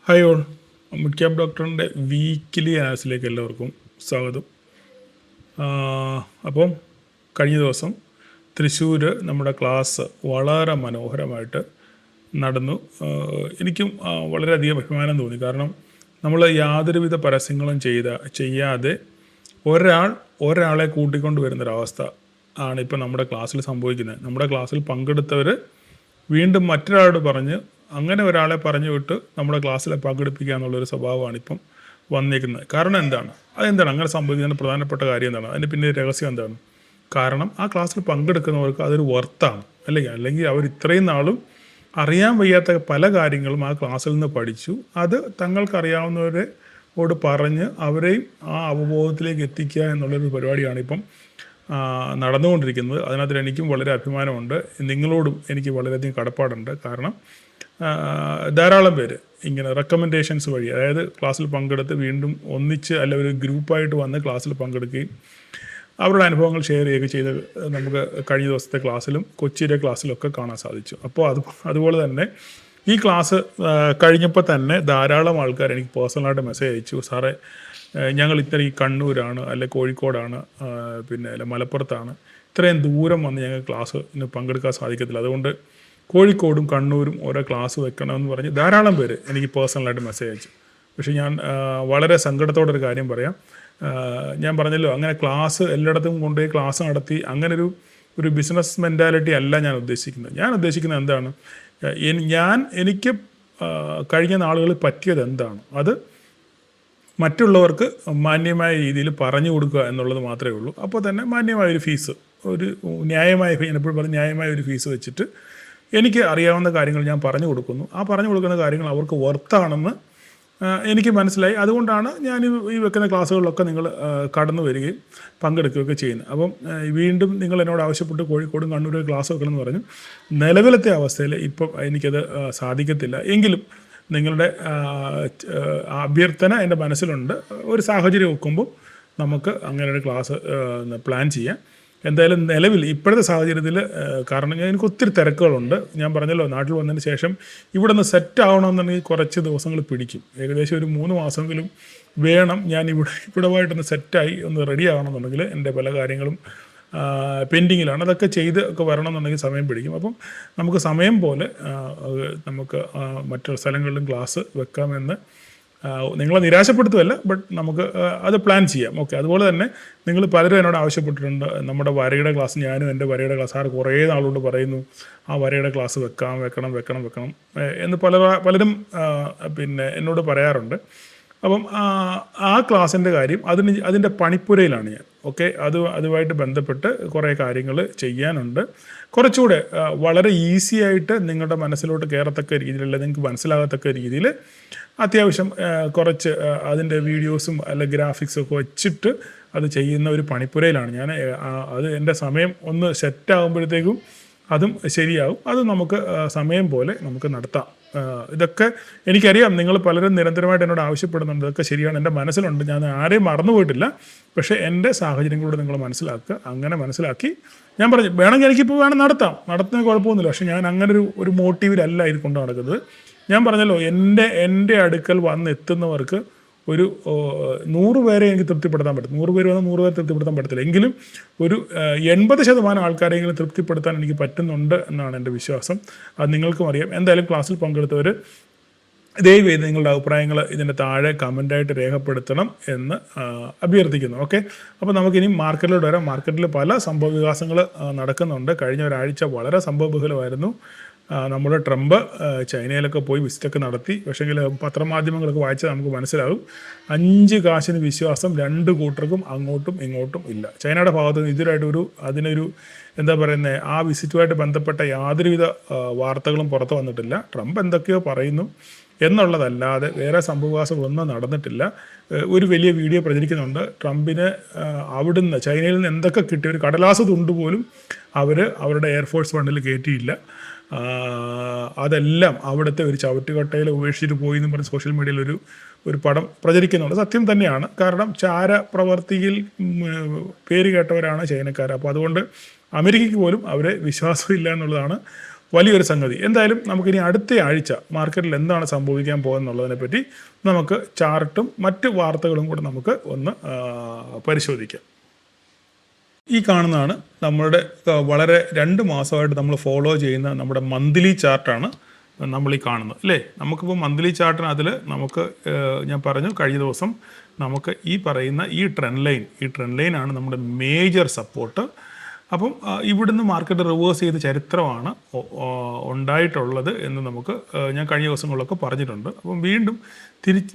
Hi all, mid cap ഡോക്ടറിൻ്റെ weekly ആസിലേക്ക് എല്ലാവർക്കും സ്വാഗതം. അപ്പം കഴിഞ്ഞ ദിവസം തൃശ്ശൂർ നമ്മുടെ ക്ലാസ് വളരെ മനോഹരമായിട്ട് നടന്നു. എനിക്കും വളരെയധികം അഭിമാനം തോന്നി. കാരണം നമ്മൾ യാതൊരുവിധ പരസ്യങ്ങളും ചെയ്യാതെ ഒരാളെ കൂട്ടിക്കൊണ്ട് വരുന്നൊരവസ്ഥ ആണ് ഇപ്പം നമ്മുടെ ക്ലാസ്സിൽ സംഭവിക്കുന്നത്. നമ്മുടെ ക്ലാസ്സിൽ പങ്കെടുത്തവർ വീണ്ടും മറ്റൊരാളോട് പറഞ്ഞ് അങ്ങനെ ഒരാളെ പറഞ്ഞു വിട്ട് നമ്മുടെ ക്ലാസ്സിലെ പങ്കെടുപ്പിക്കുക എന്നുള്ളൊരു സ്വഭാവമാണ് ഇപ്പം വന്നിരിക്കുന്നത്. കാരണം അതെന്താണ് അങ്ങനെ സംഭവിക്കുന്നതിന് പ്രധാനപ്പെട്ട കാര്യം എന്താണ്, അതിൻ്റെ പിന്നെ രഹസ്യം എന്താണ്? കാരണം ആ ക്ലാസ്സിൽ പങ്കെടുക്കുന്നവർക്ക് അതൊരു വർത്താണ്, അല്ലെങ്കിൽ അവർ ഇത്രയും നാളും അറിയാൻ വയ്യാത്ത പല കാര്യങ്ങളും ആ ക്ലാസ്സിൽ നിന്ന് പഠിച്ചു. അത് തങ്ങൾക്കറിയാവുന്നവരോട് പറഞ്ഞ് അവരെയും ആ അവബോധത്തിലേക്ക് എത്തിക്കുക എന്നുള്ളൊരു പരിപാടിയാണ് ഇപ്പം നടന്നുകൊണ്ടിരിക്കുന്നത്. അതിനകത്ത് എനിക്കും വളരെ അഭിമാനമുണ്ട്. നിങ്ങളോടും എനിക്ക് വളരെയധികം കടപ്പാടുണ്ട്. കാരണം ധാരാളം പേര് ഇങ്ങനെ റെക്കമെൻഡേഷൻസ് വഴി, അതായത് ക്ലാസ്സിൽ പങ്കെടുത്ത് വീണ്ടും ഒന്നിച്ച് ഒരു ഗ്രൂപ്പായിട്ട് വന്ന് ക്ലാസ്സിൽ പങ്കെടുക്കുകയും അവരുടെ അനുഭവങ്ങൾ ഷെയർ ചെയ്യുകയൊക്കെ ചെയ്ത് നമുക്ക് കഴിഞ്ഞ ദിവസത്തെ ക്ലാസ്സിലും കൊച്ചിയിലെ ക്ലാസ്സിലൊക്കെ കാണാൻ സാധിച്ചു. അപ്പോൾ അതുപോലെ തന്നെ ഈ ക്ലാസ് കഴിഞ്ഞപ്പോൾ തന്നെ ധാരാളം ആൾക്കാർ എനിക്ക് പേഴ്സണലായിട്ട് മെസ്സേജ് അയച്ചു. സാറേ, ഞങ്ങൾ ഈ കണ്ണൂരാണ്, കോഴിക്കോടാണ്, പിന്നെ മലപ്പുറത്താണ്, ഇത്രയും ദൂരം വന്ന് ഞങ്ങൾ ക്ലാസ്സിന് പങ്കെടുക്കാൻ സാധിക്കത്തില്ല, അതുകൊണ്ട് കോഴിക്കോടും കണ്ണൂരും ഓരോ ക്ലാസ് വെക്കണമെന്ന് പറഞ്ഞ് ധാരാളം പേര് എനിക്ക് പേഴ്സണലായിട്ട് മെസ്സേജ് അയച്ചു. പക്ഷേ ഞാൻ വളരെ സങ്കടത്തോടൊരു കാര്യം പറയാം. ഞാൻ പറഞ്ഞല്ലോ, അങ്ങനെ ക്ലാസ് എല്ലായിടത്തും കൊണ്ടുപോയി ക്ലാസ് നടത്തി അങ്ങനെ ഒരു ബിസിനസ് മെൻറ്റാലിറ്റി അല്ല ഞാൻ ഉദ്ദേശിക്കുന്നത്. ഞാൻ ഉദ്ദേശിക്കുന്നത് എന്താണ്, എനിക്ക് കഴിഞ്ഞ നാളുകളിൽ പറ്റിയത് എന്താണ്, അത് മറ്റുള്ളവർക്ക് മാന്യമായ രീതിയിൽ പറഞ്ഞു കൊടുക്കുക എന്നുള്ളത് മാത്രമേ ഉള്ളൂ. അപ്പോൾ തന്നെ മാന്യമായൊരു ഫീസ്, ഞാൻ എപ്പോഴും പറഞ്ഞ് ന്യായമായ ഒരു ഫീസ് വെച്ചിട്ട് എനിക്ക് അറിയാവുന്ന കാര്യങ്ങൾ ഞാൻ പറഞ്ഞു കൊടുക്കുന്നു. ആ പറഞ്ഞു കൊടുക്കുന്ന കാര്യങ്ങൾ അവർക്ക് വർത്താണെന്ന് എനിക്ക് മനസ്സിലായി. അതുകൊണ്ടാണ് ഞാൻ ഈ വെക്കുന്ന ക്ലാസ്സുകളിലൊക്കെ നിങ്ങൾ കടന്നു വരികയും പങ്കെടുക്കുകയൊക്കെ ചെയ്യുന്നത്. അപ്പം വീണ്ടും നിങ്ങൾ എന്നോട് ആവശ്യപ്പെട്ട് കോഴിക്കോടും കണ്ണൂരും ക്ലാസ് വെക്കണമെന്ന് പറഞ്ഞു. നിലവിലത്തെ അവസ്ഥയിൽ ഇപ്പം എനിക്കത് സാധിക്കത്തില്ല. എങ്കിലും നിങ്ങളുടെ അഭ്യർത്ഥന എൻ്റെ മനസ്സിലുണ്ട്. ഒരു സാഹചര്യം വെക്കുമ്പോൾ നമുക്ക് അങ്ങനെ ഒരു ക്ലാസ് പ്ലാൻ ചെയ്യാം. എന്തായാലും നിലവിൽ ഇപ്പോഴത്തെ സാഹചര്യത്തിൽ, കാരണം എനിക്ക് ഒത്തിരി തിരക്കുകളുണ്ട്. ഞാൻ പറഞ്ഞല്ലോ, നാട്ടിൽ വന്നതിന് ശേഷം ഇവിടെ നിന്ന് സെറ്റ് ആവണമെന്നുണ്ടെങ്കിൽ കുറച്ച് ദിവസങ്ങൾ പിടിക്കും. ഏകദേശം ഒരു 3 മാസമെങ്കിലും വേണം ഞാൻ ഇവിടമായിട്ടൊന്ന് സെറ്റായി ഒന്ന് റെഡി ആവണമെന്നുണ്ടെങ്കിൽ. എൻ്റെ പല കാര്യങ്ങളും പെൻഡിങ്ങിലാണ്. അതൊക്കെ ഒക്കെ വരണമെന്നുണ്ടെങ്കിൽ സമയം പിടിക്കും. അപ്പം നമുക്ക് സമയം പോലെ നമുക്ക് മറ്റു സ്ഥലങ്ങളിലും ക്ലാസ് വെക്കാമെന്ന് നിങ്ങളെ നിരാശപ്പെടുത്തുമല്ല, ബട്ട് നമുക്ക് അത് പ്ലാൻ ചെയ്യാം. ഓക്കെ. അതുപോലെ തന്നെ നിങ്ങൾ പലരും എന്നോട് ആവശ്യപ്പെട്ടിട്ടുണ്ട്, നമ്മുടെ വരയുടെ ക്ലാസ്, ഞാനും എൻ്റെ വരയുടെ ക്ലാസ് സാർ കുറേ നാളുകൊണ്ട് പറയുന്നു ആ വരയുടെ ക്ലാസ് വെക്കണം എന്ന് പലരും പിന്നെ എന്നോട് പറയാറുണ്ട്. അപ്പം ആ ക്ലാസ്സിൻ്റെ കാര്യം അതിൻ്റെ പണിപ്പുരയിലാണ് ഞാൻ. ഓക്കെ. അതുമായിട്ട് ബന്ധപ്പെട്ട് കുറേ കാര്യങ്ങൾ ചെയ്യാനുണ്ട്. കുറച്ചുകൂടെ വളരെ ഈസി ആയിട്ട് നിങ്ങളുടെ മനസ്സിലോട്ട് കയറത്തക്ക രീതിയിലുള്ള, നിങ്ങൾക്ക് മനസ്സിലാകത്തക്ക രീതിയിൽ അത്യാവശ്യം കുറച്ച് അതിൻ്റെ വീഡിയോസും ഗ്രാഫിക്സും ഒക്കെ വെച്ചിട്ട് അത് ചെയ്യുന്ന ഒരു പണിപ്പുരയിലാണ് ഞാൻ. അത് എൻ്റെ സമയം ഒന്ന് സെറ്റാകുമ്പോഴത്തേക്കും അതും ശരിയാവും. അത് നമുക്ക് സമയം പോലെ നമുക്ക് നടത്താം. ഇതൊക്കെ എനിക്കറിയാം, നിങ്ങൾ പലരും നിരന്തരമായിട്ട് എന്നോട് ആവശ്യപ്പെടുന്നുണ്ട്. ഇതൊക്കെ ശരിയാണ്, എൻ്റെ മനസ്സിലുണ്ട്, ഞാൻ ആരെയും മറന്നുപോയിട്ടില്ല. പക്ഷേ എൻ്റെ സാഹചര്യങ്ങളോട് നിങ്ങൾ മനസ്സിലാക്കുക. അങ്ങനെ മനസ്സിലാക്കി ഞാൻ പറഞ്ഞു, വേണമെങ്കിൽ എനിക്കിപ്പോൾ നടത്തുന്ന കുഴപ്പമൊന്നുമില്ല. പക്ഷേ ഞാൻ അങ്ങനെ ഒരു മോട്ടീവിലല്ല ഇത് കൊണ്ട് നടക്കുന്നത്. ഞാൻ പറഞ്ഞല്ലോ, എൻ്റെ അടുക്കൽ വന്നെത്തുന്നവർക്ക് ഒരു 100 പേരെ എനിക്ക് തൃപ്തിപ്പെടുത്താൻ പറ്റും. 100 പേര് വന്നാൽ 100 പേരെ തൃപ്തിപ്പെടുത്താൻ പറ്റത്തില്ല. എങ്കിലും ഒരു 80% ആൾക്കാരെങ്കിലും തൃപ്തിപ്പെടുത്താൻ എനിക്ക് പറ്റുന്നുണ്ട് എന്നാണ് എൻ്റെ വിശ്വാസം. അത് നിങ്ങൾക്കും അറിയാം. എന്തായാലും ക്ലാസ്സിൽ പങ്കെടുത്തവർ ദയവേത് നിങ്ങളുടെ അഭിപ്രായങ്ങൾ ഇതിൻ്റെ താഴെ കമൻ്റായിട്ട് രേഖപ്പെടുത്തണം എന്ന് അഭ്യർത്ഥിക്കുന്നു. ഓക്കെ. അപ്പോൾ നമുക്കിനി മാർക്കറ്റിലോട്ട് വരാം. മാർക്കറ്റിൽ പല സംഭവ വികാസങ്ങൾ നടക്കുന്നുണ്ട്. കഴിഞ്ഞ ഒരാഴ്ച വളരെ സംഭവബഹുലമായിരുന്നു. നമ്മുടെ ട്രംപ് ചൈനയിലൊക്കെ പോയി വിസിറ്റൊക്കെ നടത്തി. പക്ഷേങ്കിൽ പത്രമാധ്യമങ്ങളൊക്കെ വായിച്ചാൽ നമുക്ക് മനസ്സിലാകും, 5 കാശിന് വിശ്വാസം 2 കൂട്ടർക്കും അങ്ങോട്ടും ഇങ്ങോട്ടും ഇല്ല. ചൈനയുടെ ഭാഗത്ത് നിന്ന് ഇതിനായിട്ടൊരു ആ വിസിറ്റുമായിട്ട് ബന്ധപ്പെട്ട യാതൊരുവിധ വാർത്തകളും പുറത്തു വന്നിട്ടില്ല. ട്രംപ് എന്തൊക്കെയോ പറയുന്നു എന്നുള്ളതല്ലാതെ വേറെ സംഭവവികാസങ്ങളൊന്നും നടന്നിട്ടില്ല. ഒരു വലിയ വീഡിയോ പ്രചരിക്കുന്നുണ്ട്. ട്രംപിന് അവിടുന്ന് ചൈനയിൽ നിന്ന് എന്തൊക്കെ കിട്ടിയ ഒരു കടലാസ് തുണ്ട് പോലും അവരുടെ എയർഫോഴ്സ് ഫണ്ടിൽ കയറ്റിയില്ല. അതെല്ലാം അവിടുത്തെ ഒരു ചവറ്റുകട്ടയിൽ ഉപേക്ഷിച്ചിട്ട് പോയി എന്ന് പറഞ്ഞ് സോഷ്യൽ മീഡിയയിൽ ഒരു പടം പ്രചരിക്കുന്നുണ്ട്. സത്യം തന്നെയാണ്. കാരണം ചാരപ്രവർത്തിയിൽ പേര് കേട്ടവരാണ് ചൈനക്കാർ. അപ്പോൾ അതുകൊണ്ട് അമേരിക്കയ്ക്ക് പോലും അവരെ വിശ്വാസമില്ല എന്നുള്ളതാണ് വലിയൊരു സംഗതി. എന്തായാലും നമുക്കിനി അടുത്ത ആഴ്ച മാർക്കറ്റിൽ എന്താണ് സംഭവിക്കാൻ പോകുന്നതിനെ പറ്റി നമുക്ക് ചാർട്ടും മറ്റ് വാർത്തകളും കൂടെ നമുക്ക് ഒന്ന് പരിശോധിക്കാം. ഈ കാണുന്നതാണ് നമ്മളുടെ വളരെ 2 മാസമായിട്ട് നമ്മൾ ഫോളോ ചെയ്യുന്ന നമ്മുടെ മന്ത്ലി ചാർട്ടാണ് നമ്മൾ ഈ കാണുന്നത് അല്ലേ. നമുക്കിപ്പോൾ മന്ത്ലി ചാർട്ടിന് അതിൽ നമുക്ക് ഞാൻ പറഞ്ഞു കഴിഞ്ഞ ദിവസം നമുക്ക് ഈ പറയുന്ന ഈ ട്രെൻഡ് ലൈനാണ് നമ്മുടെ മേജർ സപ്പോർട്ട്. അപ്പം ഇവിടുന്ന് മാർക്കറ്റ് റിവേഴ്സ് ചെയ്ത ചരിത്രമാണ് ഉണ്ടായിട്ടുള്ളത് എന്ന് നമുക്ക് ഞാൻ കഴിഞ്ഞ ദിവസങ്ങളിലൊക്കെ പറഞ്ഞിട്ടുണ്ട്. അപ്പം വീണ്ടും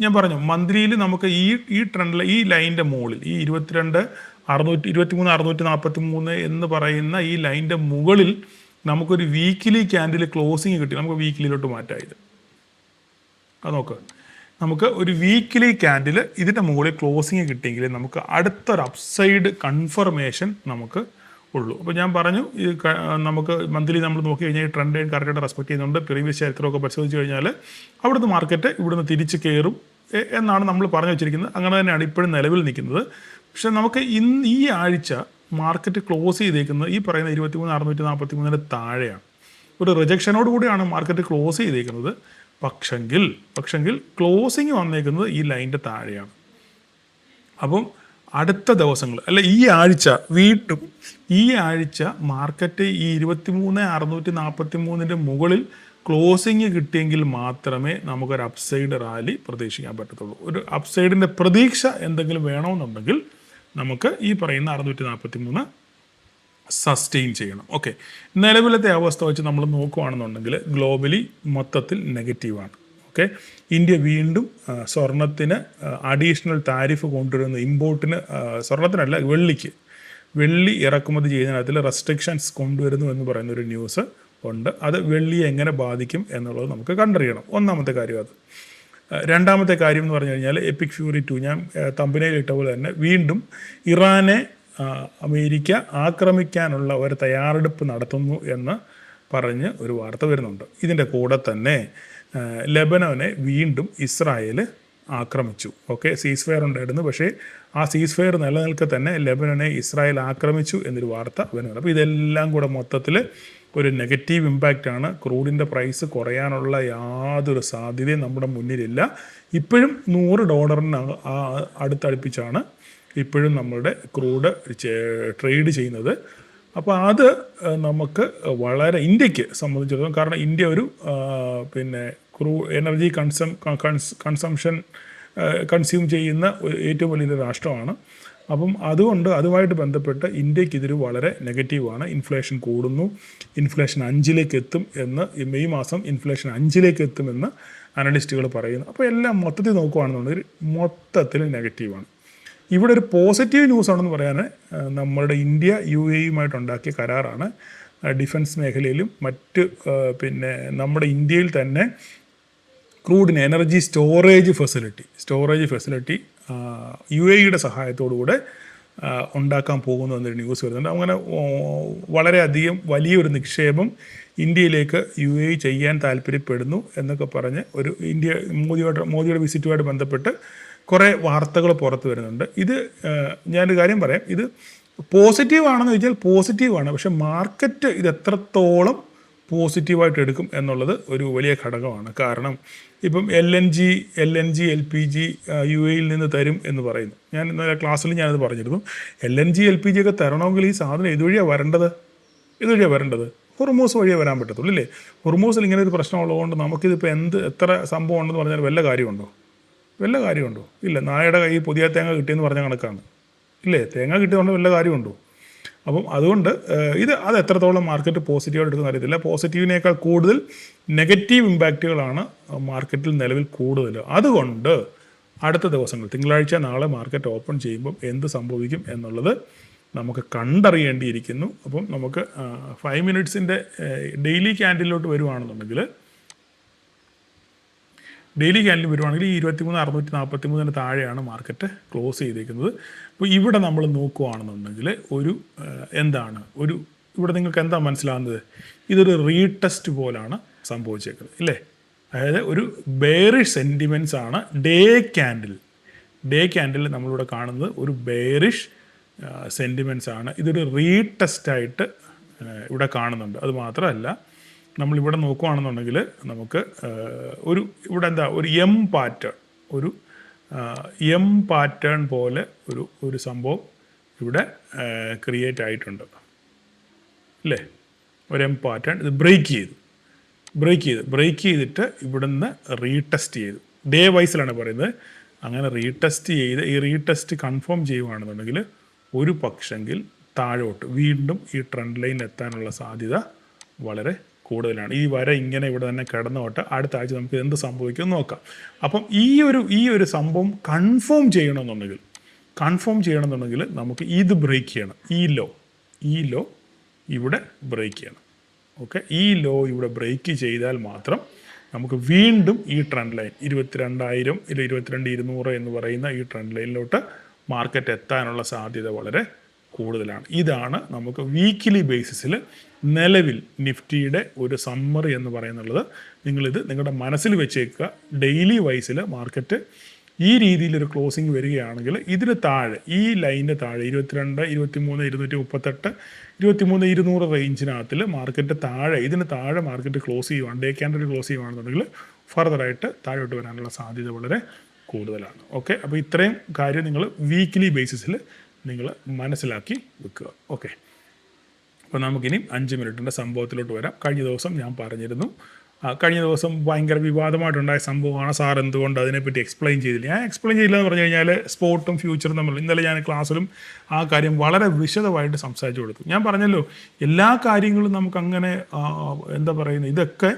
ഞാൻ പറഞ്ഞു മന്ത്ലിയിൽ നമുക്ക് ഈ ട്രെൻഡ് ഈ ലൈനിൻ്റെ മുകളിൽ ഈ 23,643 എന്ന് പറയുന്ന ഈ ലൈനിൻ്റെ മുകളിൽ നമുക്കൊരു വീക്കിലി ക്യാൻഡിൽ ക്ലോസിങ് കിട്ടി. നമുക്ക് വീക്കിലിയിലോട്ട് മാറ്റായത് അത് നോക്കുക. നമുക്ക് ഒരു വീക്കിലി ക്യാൻഡിൽ ഇതിൻ്റെ മുകളിൽ ക്ലോസിങ് കിട്ടിയെങ്കിൽ നമുക്ക് അടുത്തൊരു അപ്സൈഡ് കൺഫർമേഷൻ നമുക്ക് ഉള്ളൂ. അപ്പോൾ ഞാൻ പറഞ്ഞു നമുക്ക് മന്ത്ലി നമ്മൾ നോക്കി കഴിഞ്ഞാൽ ട്രെൻഡ് ലൈൻ കറക്റ്റായിട്ട് റെസ്പെക്ട് ചെയ്യുന്നുണ്ട്. പ്രീവിയസ് ചരിത്രമൊക്കെ പരിശോധിച്ച് കഴിഞ്ഞാൽ അവിടുന്ന് മാർക്കറ്റ് ഇവിടുന്ന് തിരിച്ച് കയറും എന്നാണ് നമ്മൾ പറഞ്ഞു വെച്ചിരിക്കുന്നത്. അങ്ങനെ തന്നെയാണ് ഇപ്പോഴും നിലവിൽ നിൽക്കുന്നത്. പക്ഷെ നമുക്ക് ഈ ആഴ്ച മാർക്കറ്റ് ക്ലോസ് ചെയ്തേക്കുന്നത് ഈ പറയുന്ന 23,643 താഴെയാണ്. ഒരു റിജക്ഷനോട് കൂടിയാണ് മാർക്കറ്റ് ക്ലോസ് ചെയ്തേക്കുന്നത്. പക്ഷെങ്കിൽ ക്ലോസിങ് വന്നേക്കുന്നത് ഈ ലൈനിൻ്റെ താഴെയാണ്. അപ്പം അടുത്ത ദിവസങ്ങൾ അല്ല ഈ ആഴ്ച വീണ്ടും ഈ ആഴ്ച മാർക്കറ്റ് ഈ 23,643 മുകളിൽ ക്ലോസിങ് കിട്ടിയെങ്കിൽ മാത്രമേ നമുക്കൊരു അപ്സൈഡ് റാലി പ്രതീക്ഷിക്കാൻ പറ്റത്തുള്ളൂ. ഒരു അപ്സൈഡിൻ്റെ പ്രതീക്ഷ എന്തെങ്കിലും വേണമെന്നുണ്ടെങ്കിൽ നമുക്ക് ഈ പറയുന്ന 643 സസ്റ്റെയിൻ ചെയ്യണം. ഓക്കെ, നിലവിലത്തെ അവസ്ഥ വെച്ച് നമ്മൾ നോക്കുകയാണെന്നുണ്ടെങ്കിൽ ഗ്ലോബലി മൊത്തത്തിൽ നെഗറ്റീവാണ്. ഓക്കെ, ഇന്ത്യ വീണ്ടും സ്വർണത്തിന് അഡീഷണൽ താരിഫ് കൊണ്ടുവരുന്ന ഇമ്പോർട്ടിന് സ്വർണത്തിനല്ല വെള്ളി ഇറക്കുമതി ചെയ്യുന്നതിനകത്തിൽ റെസ്ട്രിക്ഷൻസ് കൊണ്ടുവരുന്നു എന്ന് പറയുന്ന ഒരു ന്യൂസ് ഉണ്ട്. അത് വെള്ളിയെ എങ്ങനെ ബാധിക്കും എന്നുള്ളത് നമുക്ക് കണ്ടറിയണം. ഒന്നാമത്തെ കാര്യം അത്. രണ്ടാമത്തെ കാര്യം എന്ന് പറഞ്ഞു കഴിഞ്ഞാൽ എപ്പിക് ഫ്യൂറി 2 ഞാൻ തമ്പനയിൽ ഇട്ട പോലെ തന്നെ വീണ്ടും ഇറാനെ അമേരിക്ക ആക്രമിക്കാനുള്ള ഒരു തയ്യാറെടുപ്പ് നടത്തുന്നു എന്ന് പറഞ്ഞ് ഒരു വാർത്ത വരുന്നുണ്ട്. ഇതിൻ്റെ കൂടെ തന്നെ ലെബനോനെ വീണ്ടും ഇസ്രായേൽ ആക്രമിച്ചു. ഓക്കെ, സീസ് ഫയർ ഉണ്ടായിരുന്നു. പക്ഷേ ആ സീസ് ഫയർ നിലനിൽക്കെ തന്നെ ലെബനോനെ ഇസ്രായേൽ ആക്രമിച്ചു എന്നൊരു വാർത്ത വരുന്നുണ്ട്. അപ്പോൾ ഇതെല്ലാം കൂടെ മൊത്തത്തിൽ ഒരു നെഗറ്റീവ് ഇമ്പാക്റ്റാണ്. ക്രൂഡിൻ്റെ പ്രൈസ് കുറയാനുള്ള യാതൊരു സാധ്യതയും നമ്മുടെ മുന്നിലില്ല. ഇപ്പോഴും $100 അടുത്തടുപ്പിച്ചാണ് ഇപ്പോഴും നമ്മളുടെ ക്രൂഡ് ട്രേഡ് ചെയ്യുന്നത്. അപ്പോൾ അത് നമുക്ക് വളരെ ഇന്ത്യക്ക് സംബന്ധിച്ചിടത്തോളം, കാരണം ഇന്ത്യ ഒരു എനർജി കൺസ്യൂം ചെയ്യുന്ന ഏറ്റവും വലിയൊരു രാഷ്ട്രമാണ്. അപ്പം അതുകൊണ്ട് അതുമായിട്ട് ബന്ധപ്പെട്ട് ഇന്ത്യക്ക് ഇതൊരു വളരെ നെഗറ്റീവാണ്. ഇൻഫ്ലേഷൻ കൂടുന്നു, ഇൻഫ്ലേഷൻ 5 എത്തും എന്ന് മെയ് മാസം ഇൻഫ്ലേഷൻ 5 എത്തുമെന്ന് അനലിസ്റ്റുകൾ പറയുന്നു. അപ്പോൾ എല്ലാം മൊത്തത്തിൽ നോക്കുകയാണെന്നുണ്ടെങ്കിൽ മൊത്തത്തിൽ നെഗറ്റീവാണ്. ഇവിടെ ഒരു പോസിറ്റീവ് ന്യൂസ് ആണെന്ന് പറയാൻ നമ്മളുടെ ഇന്ത്യ UAE-യുമായിട്ടുണ്ടാക്കിയ കരാറാണ്. ഡിഫൻസ് മേഖലയിലും മറ്റ് നമ്മുടെ ഇന്ത്യയിൽ തന്നെ ക്രൂഡിന് എനർജി സ്റ്റോറേജ് ഫെസിലിറ്റി UAE-യുടെ സഹായത്തോടുകൂടെ ഉണ്ടാക്കാൻ പോകുന്നു എന്നൊരു ന്യൂസ് വരുന്നുണ്ട്. അങ്ങനെ വളരെയധികം വലിയൊരു നിക്ഷേപം ഇന്ത്യയിലേക്ക് UAE ചെയ്യാൻ താല്പര്യപ്പെടുന്നു എന്നൊക്കെ പറഞ്ഞ് ഒരു മോദിയുടെ വിസിറ്റുമായിട്ട് ബന്ധപ്പെട്ട് കുറേ വാർത്തകൾ പുറത്ത് വരുന്നുണ്ട്. ഇത് ഞാനൊരു കാര്യം പറയാം, ഇത് പോസിറ്റീവാണെന്ന് ചോദിച്ചാൽ പോസിറ്റീവാണ്. പക്ഷെ മാർക്കറ്റ് ഇത് എത്രത്തോളം പോസിറ്റീവായിട്ട് എടുക്കും എന്നുള്ളത് ഒരു വലിയ ഘടകമാണ്. കാരണം ഇപ്പം LNG LPG UAE-യിൽ നിന്ന് തരും എന്ന് പറയുന്നു. ഞാൻ ഇന്നലെ ക്ലാസ്സിൽ ഞാനത് പറഞ്ഞിരുന്നു. LNG LPG ഒക്കെ തരണമെങ്കിൽ ഈ സാധനം ഇതുവഴിയാണ് വരേണ്ടത്. ഹൊർമൂസ് വഴിയേ വരാൻ പറ്റത്തുള്ളൂ അല്ലേ. ഹൊർമൂസിൽ ഇങ്ങനെ ഒരു പ്രശ്നമുള്ളതുകൊണ്ട് നമുക്കിതിപ്പോൾ എത്ര സംഭവം ഉണ്ടെന്ന് പറഞ്ഞാൽ വല്ല കാര്യമുണ്ടോ? ഇല്ല. നായയുടെ കയ്യിൽ പുതിയ തേങ്ങ കിട്ടിയെന്ന് പറഞ്ഞ കണക്കാണ് ഇല്ലേ. തേങ്ങ കിട്ടിയതുകൊണ്ട് വല്ല കാര്യമുണ്ടോ? അപ്പം അതുകൊണ്ട് അത് എത്രത്തോളം മാർക്കറ്റ് പോസിറ്റീവായിട്ട് എടുക്കുന്ന അറിയത്തില്ല. പോസിറ്റീവിനേക്കാൾ കൂടുതൽ നെഗറ്റീവ് ഇമ്പാക്റ്റുകളാണ് മാർക്കറ്റിൽ നിലവിൽ കൂടുതൽ. അതുകൊണ്ട് അടുത്ത ദിവസങ്ങൾ തിങ്കളാഴ്ച നാളെ മാർക്കറ്റ് ഓപ്പൺ ചെയ്യുമ്പം എന്ത് സംഭവിക്കും എന്നുള്ളത് നമുക്ക് കണ്ടറിയേണ്ടിയിരിക്കുന്നു. അപ്പം നമുക്ക് 5 മിനിറ്റ്സിൻ്റെ ഡെയിലി ക്യാൻഡിലോട്ട് വരുവാണെന്നുണ്ടെങ്കിൽ ഈ 23,643 താഴെയാണ് മാർക്കറ്റ് ക്ലോസ് ചെയ്തേക്കുന്നത്. അപ്പോൾ ഇവിടെ നമ്മൾ നോക്കുകയാണെന്നുണ്ടെങ്കിൽ ഇവിടെ നിങ്ങൾക്ക് എന്താ മനസ്സിലാകുന്നത്? ഇതൊരു റീടെസ്റ്റ് പോലാണ് സംഭവിച്ചേക്കുന്നത് ഇല്ലേ. അതായത് ഒരു ബെയറിഷ് സെൻറ്റിമെൻറ്റ്സ് ആണ് ഡേ ക്യാൻഡിൽ നമ്മളിവിടെ കാണുന്നത്. ഒരു ബെയറിഷ് സെൻറ്റിമെൻറ്റ്സ് ആണ്. ഇതൊരു റീടെസ്റ്റായിട്ട് ഇവിടെ കാണുന്നുണ്ട്. അത് മാത്രമല്ല നമ്മളിവിടെ നോക്കുകയാണെന്നുണ്ടെങ്കിൽ നമുക്ക് ഇവിടെ ഒരു പാറ്റേൺ ഒരു പാറ്റേൺ പോലെ ഒരു സംഭവം ഇവിടെ ക്രിയേറ്റ് ആയിട്ടുണ്ട് അല്ലേ? ഒരു പാറ്റേൺ ഇത് ബ്രേക്ക് ചെയ്തിട്ട് ഇവിടുന്ന് റീടെസ്റ്റ് ചെയ്തു. ഡേ വൈസിലാണ് പറയുന്നത്. അങ്ങനെ റീടെസ്റ്റ് ചെയ്ത് ഈ റീടെസ്റ്റ് കൺഫേം ചെയ്യുകയാണെന്നുണ്ടെങ്കിൽ ഒരു പക്ഷെങ്കിൽ താഴോട്ട് വീണ്ടും ഈ ട്രെൻഡ് ലൈനിൽ എത്താനുള്ള സാധ്യത വളരെ കൂടുതലാണ്. ഈ വര ഇങ്ങനെ ഇവിടെ തന്നെ കിടന്നോട്ട് അടുത്ത ആഴ്ച നമുക്ക് എന്ത് സംഭവിക്കും നോക്കാം. അപ്പം ഈ ഒരു സംഭവം കൺഫേം ചെയ്യണമെന്നുണ്ടെങ്കിൽ നമുക്ക് ഇത് ബ്രേക്ക് ചെയ്യണം. ഈ ലോ ഇവിടെ ബ്രേക്ക് ചെയ്യണം. ഓക്കെ, ഈ ലോ ഇവിടെ ബ്രേക്ക് ചെയ്താൽ മാത്രം നമുക്ക് വീണ്ടും ഈ ട്രെൻഡ് ലൈൻ 22,000 ഇല്ല 22,200 എന്ന് പറയുന്ന ഈ ട്രെൻഡ് ലൈനിലോട്ട് മാർക്കറ്റ് എത്താനുള്ള സാധ്യത വളരെ കൂടുതലാണ്. ഇതാണ് നമുക്ക് വീക്കിലി ബേസിസിൽ നിലവിൽ നിഫ്റ്റിയുടെ ഒരു സമ്മറി എന്ന് പറയുന്നുള്ളത്. നിങ്ങളിത് നിങ്ങളുടെ മനസ്സിൽ വെച്ചേക്കുക. ഡെയിലി വൈസിൽ മാർക്കറ്റ് ഈ രീതിയിലൊരു ക്ലോസിങ് വരികയാണെങ്കിൽ ഇതിന് താഴെ ഈ ലൈനിന് താഴെ 22, 23, 238, 23,200 റേഞ്ചിനകത്തിൽ മാർക്കറ്റ് താഴെ ഇതിന് താഴെ മാർക്കറ്റ് ക്ലോസ് ചെയ്യുവാണ്, ഡേ ക്യാൻഡിൽ ക്ലോസ് ചെയ്യുകയാണെന്നുണ്ടെങ്കിൽ ഫർദറായിട്ട് താഴോട്ട് വരാനുള്ള സാധ്യത വളരെ കൂടുതലാണ്. ഓക്കെ, അപ്പോൾ ഇത്രയും കാര്യം നിങ്ങൾ വീക്കിലി ബേസിസിൽ നിങ്ങൾ മനസ്സിലാക്കി വെക്കുക. ഓക്കെ, അപ്പോൾ നമുക്കിനി 5 മിനിറ്റിൻ്റെ സംഭവത്തിലോട്ട് വരാം. കഴിഞ്ഞ ദിവസം ഞാൻ പറഞ്ഞിരുന്നു, കഴിഞ്ഞ ദിവസം ഭയങ്കര വിവാദമായിട്ടുണ്ടായ സംഭവമാണ്. സാർ എന്തുകൊണ്ട് അതിനെപ്പറ്റി എക്സ്പ്ലെയിൻ ചെയ്തില്ല? ഞാൻ എക്സ്പ്ലെയിൻ ചെയ്യില്ല എന്ന് പറഞ്ഞു കഴിഞ്ഞാൽ സ്പോട്ടും ഫ്യൂച്ചറും തമ്മിൽ ഇന്നലെ ഞാൻ ക്ലാസ്സിലും ആ കാര്യം വളരെ വിശദമായിട്ട് സംസാരിച്ചു കൊടുത്തു. ഞാൻ പറഞ്ഞല്ലോ, എല്ലാ കാര്യങ്ങളും നമുക്കങ്ങനെ എന്താ പറയുന്നത്, ഇതൊക്കെ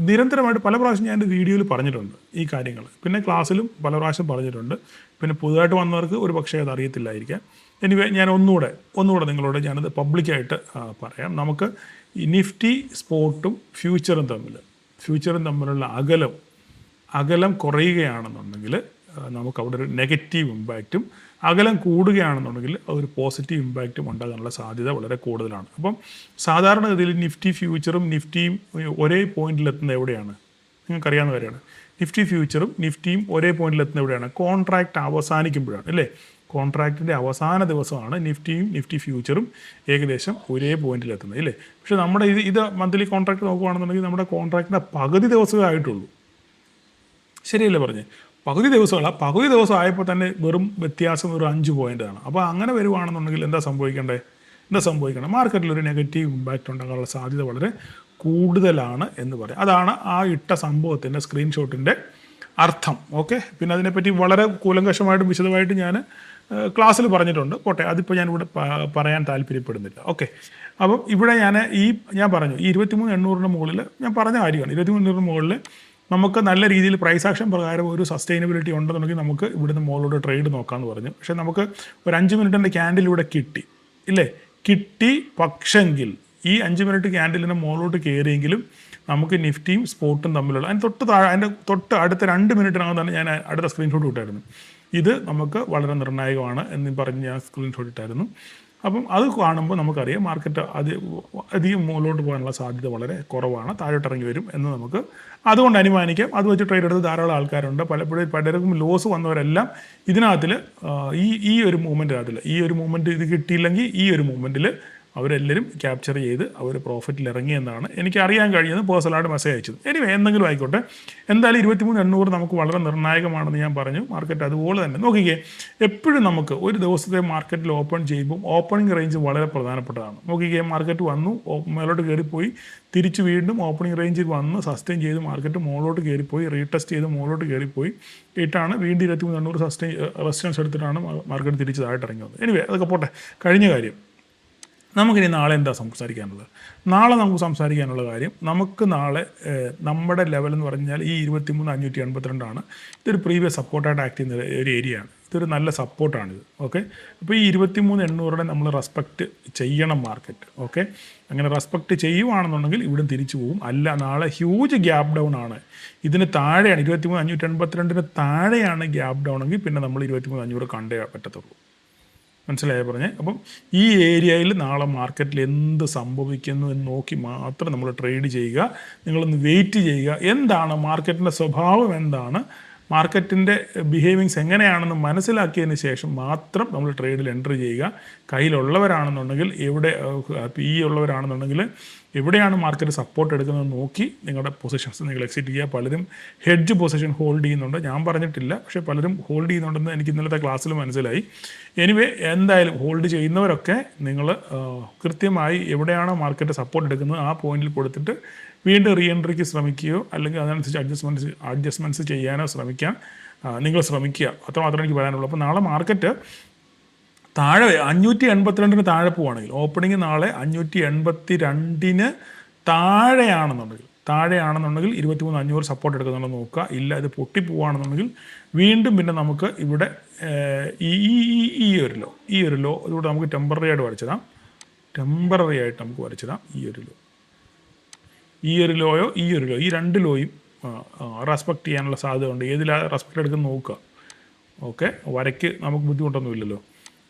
നിരന്തരമായിട്ട് പല പ്രാവശ്യം ഞാൻ എൻ്റെ വീഡിയോയിൽ പറഞ്ഞിട്ടുണ്ട് ഈ കാര്യങ്ങൾ. പിന്നെ ക്ലാസ്സിലും പല പ്രാവശ്യം പറഞ്ഞിട്ടുണ്ട്. പിന്നെ പുതുതായിട്ട് വന്നവർക്ക് ഒരു പക്ഷേ അത് അറിയത്തില്ലായിരിക്കാം. എനിവേ ഞാൻ ഒന്നുകൂടെ നിങ്ങളോട് ഞാനത് പബ്ലിക്കായിട്ട് പറയാം. നമുക്ക് ഈ നിഫ്റ്റി സ്പോട്ടും ഫ്യൂച്ചറും തമ്മിലുള്ള അകലം കുറയുകയാണെന്നുണ്ടെങ്കിൽ നമുക്ക് അവിടെ ഒരു നെഗറ്റീവ് ഇമ്പാക്റ്റും അകലം കൂടുകയാണെന്നുണ്ടെങ്കിൽ അതൊരു പോസിറ്റീവ് ഇമ്പാക്റ്റും ഉണ്ടാകാനുള്ള സാധ്യത വളരെ കൂടുതലാണ്. അപ്പം സാധാരണഗതിയിൽ നിഫ്റ്റി ഫ്യൂച്ചറും നിഫ്റ്റിയും ഒരേ പോയിന്റിലെത്തുന്നത് എവിടെയാണ്? നിങ്ങൾക്കറിയാവുന്ന കാര്യമാണ്. നിഫ്റ്റി ഫ്യൂച്ചറും നിഫ്റ്റിയും ഒരേ പോയിന്റിലെത്തുന്നത് എവിടെയാണ്? കോൺട്രാക്റ്റ് അവസാനിക്കുമ്പോഴാണ് അല്ലേ? കോൺട്രാക്റ്റിൻ്റെ അവസാന ദിവസമാണ് നിഫ്റ്റിയും നിഫ്റ്റി ഫ്യൂച്ചറും ഏകദേശം ഒരേ പോയിന്റിലെത്തുന്നത് ഇല്ലേ? പക്ഷേ നമ്മുടെ ഇത് മന്ത്ലി കോൺട്രാക്റ്റ് നോക്കുകയാണെന്നുണ്ടെങ്കിൽ നമ്മുടെ കോൺട്രാക്റ്റിൻ്റെ പകുതി ദിവസമേ ആയിട്ടുള്ളൂ. ശരിയല്ലേ പറഞ്ഞേ? പകുതി ദിവസം ആയപ്പോൾ തന്നെ വെറും വ്യത്യാസം ഒരു 5 പോയിൻ്റാണ്. അപ്പോൾ അങ്ങനെ വരുവാണെന്നുണ്ടെങ്കിൽ എന്താ സംഭവിക്കേണ്ടത്? മാർക്കറ്റിൽ ഒരു നെഗറ്റീവ് ഇമ്പാക്റ്റ് ഉണ്ടാകാനുള്ള സാധ്യത വളരെ കൂടുതലാണ് എന്ന് പറയാം. അതാണ് ആ ഇട്ട സംഭവത്തിൻ്റെ സ്ക്രീൻഷോട്ടിൻ്റെ അർത്ഥം. ഓക്കെ, പിന്നെ അതിനെപ്പറ്റി വളരെ കൂലങ്കഷമായിട്ടും വിശദമായിട്ട് ഞാൻ ക്ലാസ്സിൽ പറഞ്ഞിട്ടുണ്ട്. പോട്ടെ, അതിപ്പോൾ ഞാനിവിടെ പറയാൻ താല്പര്യപ്പെടുന്നില്ല. ഓക്കെ, അപ്പം ഇവിടെ ഞാൻ പറഞ്ഞു ഈ 23,800 മുകളിൽ ഞാൻ പറഞ്ഞ കാര്യമാണ്. 23,800 മുകളിൽ നമുക്ക് നല്ല രീതിയിൽ പ്രൈസ് ആക്ഷൻ പ്രകാരം ഒരു സസ്റ്റൈനബിലിറ്റി ഉണ്ടെന്നുണ്ടെങ്കിൽ നമുക്ക് ഇവിടുന്ന് മുകളിലോട്ട് ട്രേഡ് നോക്കാമെന്ന് പറഞ്ഞു. പക്ഷേ നമുക്ക് ഒരു 5 മിനിറ്റിൻ്റെ ക്യാൻഡിൽ ഇവിടെ കിട്ടി പക്ഷെങ്കിൽ ഈ 5 മിനിറ്റ് ക്യാൻഡിലിന് മുകളിലോട്ട് കയറിയെങ്കിലും നമുക്ക് നിഫ്റ്റിയും സ്പോട്ടും തമ്മിലുള്ള അതിൻ്റെ തൊട്ട് അടുത്ത 2 മിനിറ്റിനകം തന്നെ ഞാൻ അടുത്ത സ്ക്രീൻഷോട്ട് ഇട്ടായിരുന്നു. ഇത് നമുക്ക് വളരെ നിർണായകമാണ് എന്ന് പറഞ്ഞ് ഞാൻ സ്ക്രീൻഷോട്ട് ഇട്ടായിരുന്നു. അപ്പം അത് കാണുമ്പോൾ നമുക്കറിയാം മാർക്കറ്റ് അധികം മുകളിലോട്ട് പോകാനുള്ള സാധ്യത വളരെ കുറവാണ്, താഴോട്ടിറങ്ങി വരും എന്ന് നമുക്ക് അതുകൊണ്ട് അനുമാനിക്കാം. അത് വെച്ച് ട്രേഡ് എടുത്ത് ധാരാളം ആൾക്കാരുണ്ട്. പലർക്കും ലോസ് വന്നവരെല്ലാം ഇതിനകത്തിൽ ഈ ഒരു മൂവ്മെൻറ്റ് ഇത് കിട്ടിയില്ലെങ്കിൽ ഈ ഒരു മൂവ്മെൻറ്റിൽ അവരെല്ലാവരും ക്യാപ്ചർ ചെയ്ത് അവർ പ്രോഫിറ്റിൽ ഇറങ്ങിയെന്നാണ് എനിക്ക് അറിയാൻ കഴിയുന്നത്. പേഴ്സണലായിട്ട് മെസ്സേജ് അയച്ചത്. എന്തെങ്കിലും ആയിക്കോട്ടെ, എന്തായാലും 23,800 നമുക്ക് വളരെ നിർണായകമാണെന്ന് ഞാൻ പറഞ്ഞു. മാർക്കറ്റ് അതുപോലെ തന്നെ നോക്കിക്കേ, എപ്പോഴും നമുക്ക് ഒരു ദിവസത്തെ മാർക്കറ്റിൽ ഓപ്പൺ ചെയ്യുമ്പോൾ ഓപ്പണിംഗ് റേഞ്ച് വളരെ പ്രധാനപ്പെട്ടതാണ്. നോക്കിക്കേ, മാർക്കറ്റ് വന്നു, മേലോട്ട് കയറിപ്പോയി, തിരിച്ച് വീണ്ടും ഓപ്പണിംഗ് റേഞ്ചിൽ വന്ന് സസ്റ്റെയിൻ ചെയ്ത് മാർക്കറ്റ് മുകളിലോട്ട് കയറിപ്പോയി, റീടെസ്റ്റ് ചെയ്ത് മുകളിലോട്ട് കയറിപ്പോയി ഇട്ടാണ് വീണ്ടും 23,800 റെസിസ്റ്റൻസ് എടുത്തിട്ടാണ് മാർക്കറ്റ് തിരിച്ച് താഴോട്ട് ഇറങ്ങി വന്നത്. അതൊക്കെ പോട്ടെ, കഴിഞ്ഞ കാര്യം. നമുക്കിനി നാളെ എന്താ സംസാരിക്കാനുള്ളത്? നാളെ നമുക്ക് സംസാരിക്കാനുള്ള കാര്യം, നമുക്ക് നാളെ നമ്മുടെ ലെവൽ എന്ന് പറഞ്ഞാൽ ഈ 23,582 ഇതൊരു പ്രീവിയസ് സപ്പോർട്ടായിട്ട് ആക്ട് ചെയ്യുന്ന ഒരു ഏരിയയാണ്. ഇതൊരു നല്ല സപ്പോർട്ടാണിത്. ഓക്കെ, അപ്പോൾ ഈ 23,800 നമ്മൾ റെസ്പെക്റ്റ് ചെയ്യണം മാർക്കറ്റ്. ഓക്കെ, അങ്ങനെ റെസ്പെക്റ്റ് ചെയ്യുവാണെന്നുണ്ടെങ്കിൽ ഇവിടെ തിരിച്ചു പോകും. അല്ല, നാളെ ഹ്യൂജ് ഗ്യാപ്പ് ഡൗൺ ആണ്, ഇതിന് താഴെയാണ് 23,582 താഴെയാണ് ഗ്യാപ്പ് ഡൗൺ എങ്കിൽ പിന്നെ നമ്മൾ 23,500 കണ്ടേ പറ്റത്തുള്ളൂ. മനസ്സിലായ പറഞ്ഞേ? അപ്പം ഈ ഏരിയയിൽ നാളെ മാർക്കറ്റിൽ എന്ത് സംഭവിക്കുന്നു എന്ന് നോക്കി മാത്രം നമ്മൾ ട്രേഡ് ചെയ്യുക. നിങ്ങളൊന്ന് വെയിറ്റ് ചെയ്യുക. എന്താണ് മാർക്കറ്റിൻ്റെ സ്വഭാവം, എന്താണ് മാർക്കറ്റിൻ്റെ ബിഹേവിങ്സ് എങ്ങനെയാണെന്ന് മനസ്സിലാക്കിയതിന് ശേഷം മാത്രം നമ്മൾ ട്രേഡിൽ എൻട്രി ചെയ്യുക. കയ്യിലുള്ളവരാണെന്നുണ്ടെങ്കിൽ PE ഉള്ളവരാണെന്നുണ്ടെങ്കിൽ എവിടെയാണ് മാർക്കറ്റ് സപ്പോർട്ട് എടുക്കുന്നത് നോക്കി നിങ്ങളുടെ പൊസിഷൻസ് നിങ്ങൾ എക്സിറ്റ് ചെയ്യുക. പലരും ഹെഡ്ജ് പൊസിഷൻ ഹോൾഡ് ചെയ്യുന്നുണ്ട്, ഞാൻ പറഞ്ഞിട്ടില്ല, പക്ഷേ പലരും ഹോൾഡ് ചെയ്യുന്നുണ്ടെന്ന് എനിക്ക് ഇന്നലത്തെ ക്ലാസ്സിൽ മനസ്സിലായി. എനിവേ എന്തായാലും ഹോൾഡ് ചെയ്യുന്നവരൊക്കെ നിങ്ങൾ കൃത്യമായി എവിടെയാണോ മാർക്കറ്റ് സപ്പോർട്ട് എടുക്കുന്നത് ആ പോയിന്റിൽ കൊടുത്തിട്ട് വീണ്ടും റീ എൻട്രിക്ക് ശ്രമിക്കുകയോ അല്ലെങ്കിൽ അതിനനുസരിച്ച് അഡ്ജസ്റ്റ്മെൻറ്റ്സ് ചെയ്യാനോ നിങ്ങൾ ശ്രമിക്കുക. അത്രമാത്രം എനിക്ക് പറയാനുള്ളൂ. അപ്പോൾ നാളെ മാർക്കറ്റ് താഴെ 582 താഴെ പോവുകയാണെങ്കിൽ, ഓപ്പണിംഗ് നാളെ 582 താഴെയാണെന്നുണ്ടെങ്കിൽ 23,500 സപ്പോർട്ട് എടുക്കുന്നുണ്ടോ നോക്കുക. ഇല്ല ഇത് പൊട്ടിപ്പോവുകയാണെന്നുണ്ടെങ്കിൽ വീണ്ടും പിന്നെ നമുക്ക് ഇവിടെ ഈ ഒരു ലോ ഇതിലൂടെ നമുക്ക് ടെമ്പററി ആയിട്ട് വരച്ചിടാം. നമുക്ക് വരച്ചിടാം ഈ ഒരു ലോയോ ഈ രണ്ട് ലോയും റെസ്പെക്റ്റ് ചെയ്യാനുള്ള സാധ്യത ഉണ്ട്. ഏതിലാണ് റെസ്പെക്റ്റ് എടുക്കുന്നത് നോക്കുക. ഓക്കെ, വരയ്ക്ക് നമുക്ക് ബുദ്ധിമുട്ടൊന്നുമില്ലല്ലോ.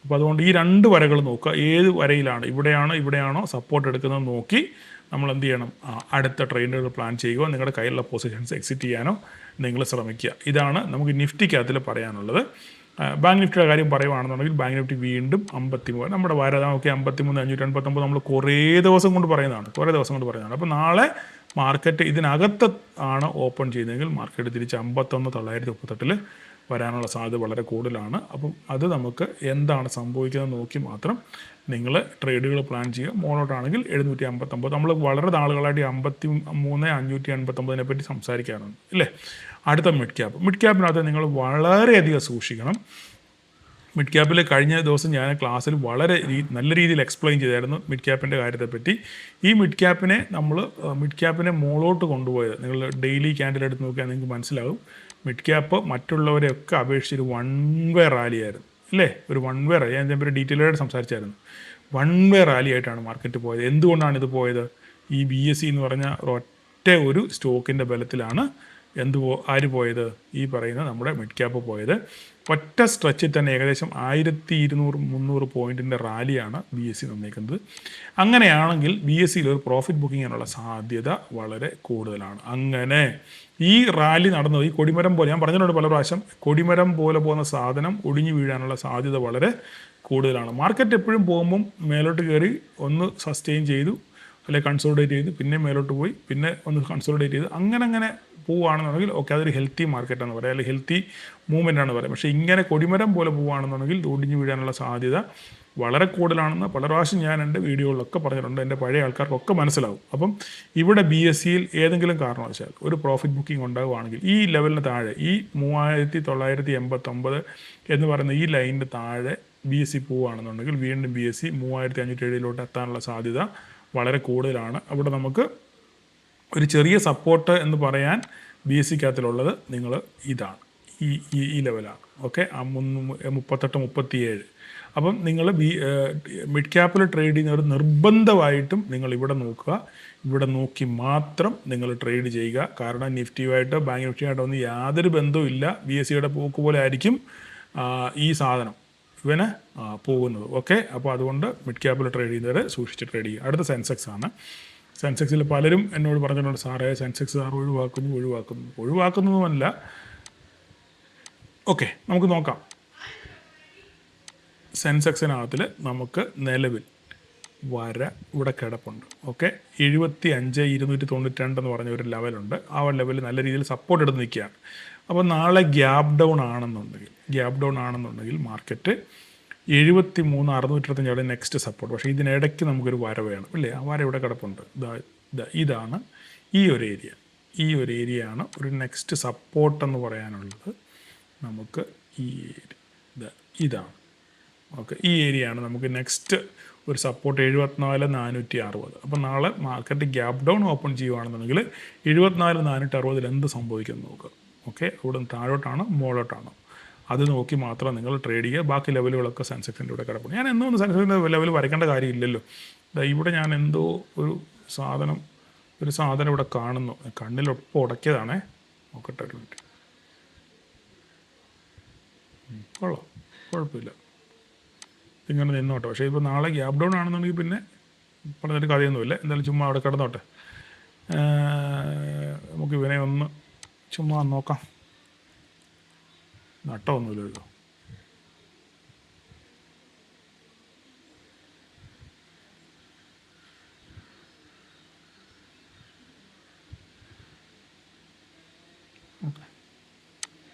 അപ്പോൾ അതുകൊണ്ട് ഈ രണ്ട് വരകൾ നോക്കുക, ഏത് വരയിലാണ് ഇവിടെയാണോ സപ്പോർട്ട് എടുക്കുന്നത് നോക്കി നമ്മൾ എന്ത് ചെയ്യണം, അടുത്ത ട്രേഡുകൾ പ്ലാൻ ചെയ്യുക. നിങ്ങളുടെ കയ്യിലുള്ള പൊസിഷൻസ് എക്സിറ്റ് ചെയ്യാനോ നിങ്ങൾ ശ്രമിക്കുക. ഇതാണ് നമുക്ക് നിഫ്റ്റിക്കകത്തിൽ പറയാനുള്ളത്. ബാങ്ക് നിഫ്റ്റിയുടെ കാര്യം പറയുകയാണെന്നുണ്ടെങ്കിൽ ബാങ്ക് നിഫ്റ്റി വീണ്ടും 53 നമ്മുടെ വര നോക്കി 53,589 നമ്മൾ കുറേ ദിവസം കൊണ്ട് പറയുന്നതാണ്. അപ്പോൾ നാളെ മാർക്കറ്റ് ഇതിനകത്ത് ആണ് ഓപ്പൺ ചെയ്യുന്നതെങ്കിൽ മാർക്കറ്റ് തിരിച്ച് 51,938 വരാനുള്ള സാധ്യത വളരെ കൂടുതലാണ്. അപ്പം അത് നമുക്ക് എന്താണ് സംഭവിക്കുന്നത് നോക്കി മാത്രം നിങ്ങൾ ട്രേഡുകൾ പ്ലാൻ ചെയ്യുക. മോളോട്ടാണെങ്കിൽ 759. നമ്മൾ വളരെ നാളുകളായിട്ട് 53,589 പറ്റി സംസാരിക്കാറുണ്ട് ഇല്ലേ. അടുത്ത മിഡ് ക്യാപ്പിനകത്ത് നിങ്ങൾ വളരെയധികം സൂക്ഷിക്കണം. മിഡ് ക്യാപ്പിൽ കഴിഞ്ഞ ദിവസം ഞാൻ ക്ലാസ്സിൽ വളരെ നല്ല രീതിയിൽ എക്സ്പ്ലെയിൻ ചെയ്തായിരുന്നു മിഡ് ക്യാപ്പിൻ്റെ കാര്യത്തെപ്പറ്റി. ഈ മിഡ് ക്യാപ്പിനെ മോളോട്ട് കൊണ്ടുപോയത് നിങ്ങൾ ഡെയിലി ക്യാൻഡിൽ എടുത്ത് നോക്കിയാൽ നിങ്ങൾക്ക് മനസ്സിലാകും. മിഡ് ക്യാപ്പ് മറ്റുള്ളവരെയൊക്കെ അപേക്ഷിച്ചൊരു വൺ വേ റാലിയായിരുന്നു അല്ലേ. ഒരു വൺ വേ റാലി ഞാൻ ഇതിനെപ്പറ്റി ഡീറ്റെയിലായിട്ട് സംസാരിച്ചായിരുന്നു. വൺ വേ റാലി ആയിട്ടാണ് മാർക്കറ്റ് പോയത്. എന്തുകൊണ്ടാണ് ഇത് പോയത്? ഈ BSE എന്ന് പറഞ്ഞ ഒറ്റ ഒരു സ്റ്റോക്കിൻ്റെ ബലത്തിലാണ് ആര് പോയത്? ഈ പറയുന്ന നമ്മുടെ മിഡ് ക്യാപ്പ് പോയത്. ഒറ്റ സ്ട്രെച്ചിൽ തന്നെ ഏകദേശം 1200-300 പോയിൻറ്റിൻ്റെ റാലിയാണ് BSE തന്നേക്കുന്നത്. അങ്ങനെയാണെങ്കിൽ BSEയിൽ ഒരു പ്രോഫിറ്റ് ബുക്കിംഗ് ചെയ്യാനുള്ള സാധ്യത വളരെ കൂടുതലാണ്. അങ്ങനെ ഈ റാലി നടന്നത് ഈ കൊടിമരം പോലെ, ഞാൻ പറഞ്ഞിട്ടുണ്ട് പല പ്രാവശ്യം, കൊടിമരം പോലെ പോകുന്ന സാധനം ഒടിഞ്ഞു വീഴാനുള്ള സാധ്യത വളരെ കൂടുതലാണ്. മാർക്കറ്റ് എപ്പോഴും പോകുമ്പം മേലോട്ട് കയറി ഒന്ന് സസ്റ്റെയിൻ ചെയ്തു, അല്ലെങ്കിൽ കൺസോളിഡേറ്റ് ചെയ്ത് പിന്നെ മേലോട്ട് പോയി പിന്നെ ഒന്ന് കൺസോളിഡേറ്റ് ചെയ്ത് അങ്ങനെ പോവുകയാണെന്നുണ്ടെങ്കിൽ ഓക്കെ, അതൊരു ഹെൽത്തി മാർക്കറ്റാണെന്ന് പറയാം, അല്ലെങ്കിൽ ഹെൽത്തി മൂവ്മെൻ്റ് ആണ് പറയാം. പക്ഷേ ഇങ്ങനെ കൊടിമരം പോലെ പോവുകയാണെന്നുണ്ടെങ്കിൽ ഒടിഞ്ഞു വീഴാനുള്ള സാധ്യത വളരെ കൂടുതലാണെന്ന് പല പ്രാവശ്യം ഞാൻ എൻ്റെ വീഡിയോകളിലൊക്കെ പറഞ്ഞിട്ടുണ്ട്. എൻ്റെ പഴയ ആൾക്കാർക്കൊക്കെ മനസ്സിലാവും. അപ്പം ഇവിടെ BSEയിൽ ഏതെങ്കിലും കാരണവശാൽ ഒരു പ്രോഫിറ്റ് ബുക്കിംഗ് ഉണ്ടാവുകയാണെങ്കിൽ ഈ ലെവലിന് താഴെ, ഈ 3,989 എന്ന് പറയുന്ന ഈ ലൈനിൻ്റെ താഴെ BSE പോവുകയാണെന്നുണ്ടെങ്കിൽ വീണ്ടും BSE 3,507 എത്താനുള്ള സാധ്യത വളരെ കൂടുതലാണ്. അവിടെ നമുക്ക് ഒരു ചെറിയ സപ്പോർട്ട് എന്ന് പറയാൻ BSEക്കകത്തിലുള്ളത് നിങ്ങൾ ഇതാണ്, ഈ ലെവലാണ്. ഓക്കെ, 38-37. അപ്പം നിങ്ങൾ മിഡ് ക്യാപ്പിൽ ട്രേഡ് ചെയ്യുന്നവർ നിർബന്ധമായിട്ടും നിങ്ങൾ ഇവിടെ നോക്കുക. ഇവിടെ നോക്കി മാത്രം നിങ്ങൾ ട്രേഡ് ചെയ്യുക. കാരണം നിഫ്റ്റിയുമായിട്ട് ബാങ്ക് നിഫ്റ്റിയുമായിട്ട് ഒന്നും യാതൊരു ബന്ധവും ഇല്ല. BSEയുടെ പോക്ക് പോലെ ആയിരിക്കും ഈ സാധനം ഇവന് പോകുന്നത്. ഓക്കെ, അപ്പോൾ അതുകൊണ്ട് മിഡ് ക്യാപ്പിൽ ട്രേഡ് ചെയ്യുന്നവർ സൂക്ഷിച്ച് ട്രേഡ് ചെയ്യുക. അടുത്ത സെൻസെക്സ് ആണ്. സെൻസെക്സിൽ പലരും എന്നോട് പറഞ്ഞിട്ടുണ്ട്, സാറേ സെൻസെക്സ് സാർ ഒഴിവാക്കുന്നതുമല്ല. ഓക്കെ, നമുക്ക് നോക്കാം. സെൻസെക്സിനകത്തിൽ നമുക്ക് നിലവിൽ വര ഇവിടെ കിടപ്പുണ്ട്. ഓക്കെ, 75,292 എന്ന് പറഞ്ഞ ഒരു ലെവലുണ്ട്. ആ ലെവലിൽ നല്ല രീതിയിൽ സപ്പോർട്ട് എടുത്ത് നിൽക്കുകയാണ്. അപ്പോൾ നാളെ ഗ്യാപ്പ് ഡൗൺ ആണെന്നുണ്ടെങ്കിൽ മാർക്കറ്റ് 73,625 നെക്സ്റ്റ് സപ്പോർട്ട്. പക്ഷേ ഇതിനിടയ്ക്ക് നമുക്കൊരു വര വേണം ഇല്ലേ. ആ വര ഇവിടെ കിടപ്പുണ്ട്. ഇതാണ് ഈ ഒരു ഏരിയയാണ് ഒരു നെക്സ്റ്റ് സപ്പോർട്ട് എന്ന് പറയാനുള്ളത്. നമുക്ക് ഇതാണ്. ഓക്കെ, ഈ ഏരിയയാണ് നമുക്ക് നെക്സ്റ്റ് ഒരു സപ്പോർട്ട് 74,460. അപ്പോൾ നാളെ മാർക്കറ്റ് ഗ്യാപ്പ് ഡൗൺ ഓപ്പൺ ചെയ്യുകയാണെന്നുണ്ടെങ്കിൽ 74,460 എന്ത് സംഭവിക്കുമെന്ന് നോക്കുക. ഓക്കെ, അവിടെ നിന്ന് താഴോട്ടാണോ മുകളോട്ടാണോ അത് നോക്കി മാത്രം നിങ്ങൾ ട്രേഡ് ചെയ്യുക. ബാക്കി ലെവലുകളൊക്കെ സെൻസെക്സിൻ്റെ ഇവിടെ കിടപ്പുണ്ട്. ഞാൻ എന്തോ സെൻസെക്സിൻ്റെ ലെവൽ വരയ്ക്കേണ്ട കാര്യമില്ലല്ലോ. ഇവിടെ ഞാൻ എന്തോ ഒരു സാധനം ഇവിടെ കാണുന്നു. കണ്ണിലൊപ്പം ഉടക്കിയതാണേ. നോക്കട്ടെ ഒരു മിനിറ്റ്. കൊള്ളാം, കുഴപ്പമില്ല, ഇങ്ങനെ നിന്നോട്ടെ. പക്ഷേ ഇപ്പോൾ നാളെ ഗ്യാപ്പ് ഡൗൺ ആണെന്നുണ്ടെങ്കിൽ പിന്നെ പറഞ്ഞൊരു കഥയൊന്നുമില്ല. എന്തായാലും ചുമ്മാ അവിടെ കിടന്നോട്ടെ. നമുക്ക് ഇവനെ ഒന്ന് ചുമ്മാ നോക്കാം. നട്ടമൊന്നുമില്ലല്ലോ.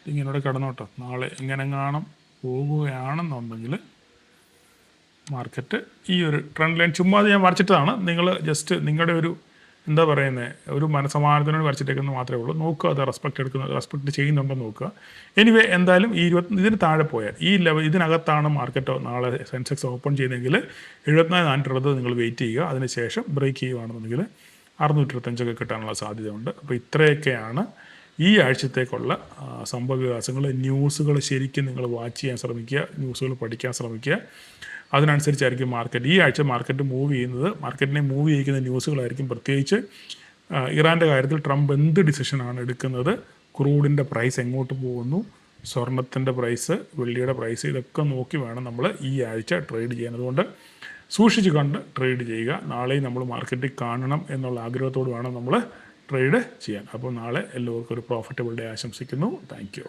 ഇങ്ങനെ കിടന്നോട്ടോ. നാളെ ഇങ്ങനെ പോകുകയാണെന്നുണ്ടെങ്കിൽ മാർക്കറ്റ് ഈ ഒരു ട്രെൻഡ് ലൈൻ ചുമ്മാ ഞാൻ വരച്ചിട്ടതാണ്. നിങ്ങൾ ജസ്റ്റ് നിങ്ങളുടെ ഒരു എന്താ പറയുന്നത്, ഒരു മനസ്സമാനത്തിനോട് വരച്ചിട്ടേക്കുന്നത് മാത്രമേ ഉള്ളൂ. നോക്കുക, അത് റെസ്പെക്ട് ചെയ്യുന്നുണ്ടോ നോക്കുക. എനിവേ എന്തായാലും ഈ ഇതിന് താഴെ പോയാൽ ഈ ഇതിനകത്താണ് മാർക്കറ്റ് നാളെ സെൻസെക്സ് ഓപ്പൺ ചെയ്യുന്നതെങ്കിൽ 74,420 നിങ്ങൾ വെയിറ്റ് ചെയ്യുക. അതിനുശേഷം ബ്രേക്ക് ചെയ്യുകയാണെന്നുണ്ടെങ്കിൽ 625 കിട്ടാനുള്ള സാധ്യതയുണ്ട്. അപ്പോൾ ഇത്രയൊക്കെയാണ് ഈ ആഴ്ചത്തേക്കുള്ള സംഭവവികാസങ്ങൾ. ന്യൂസുകൾ ശരിക്കും നിങ്ങൾ വാച്ച് ചെയ്യാൻ ശ്രമിക്കുക, ന്യൂസുകൾ പഠിക്കാൻ ശ്രമിക്കുക. അതിനനുസരിച്ചായിരിക്കും മാർക്കറ്റ് ഈ ആഴ്ച മാർക്കറ്റ് മൂവ് ചെയ്യുന്നത്. മാർക്കറ്റിനെ മൂവ് ചെയ്യിക്കുന്ന ന്യൂസുകളായിരിക്കും. പ്രത്യേകിച്ച് ഇറാൻ്റെ കാര്യത്തിൽ ട്രംപ് എന്ത് ഡിസിഷനാണ് എടുക്കുന്നത്, ക്രൂഡിൻ്റെ പ്രൈസ് എങ്ങോട്ട് പോകുന്നു, സ്വർണത്തിൻ്റെ പ്രൈസ്, വെള്ളിയുടെ പ്രൈസ്, ഇതൊക്കെ നോക്കി വേണം നമ്മൾ ഈ ആഴ്ച ട്രേഡ് ചെയ്യാൻ. അതുകൊണ്ട് സൂക്ഷിച്ച് കണ്ട് ട്രേഡ് ചെയ്യുക. നാളെയും നമ്മൾ മാർക്കറ്റിൽ കാണണം എന്നുള്ള ആഗ്രഹത്തോട് വേണം നമ്മൾ ട്രേഡ് ചെയ്യാൻ. അപ്പോൾ നാളെ എല്ലാവർക്കും ഒരു പ്രോഫിറ്റബിൾ ഡേ ആശംസിക്കുന്നു. Thank you.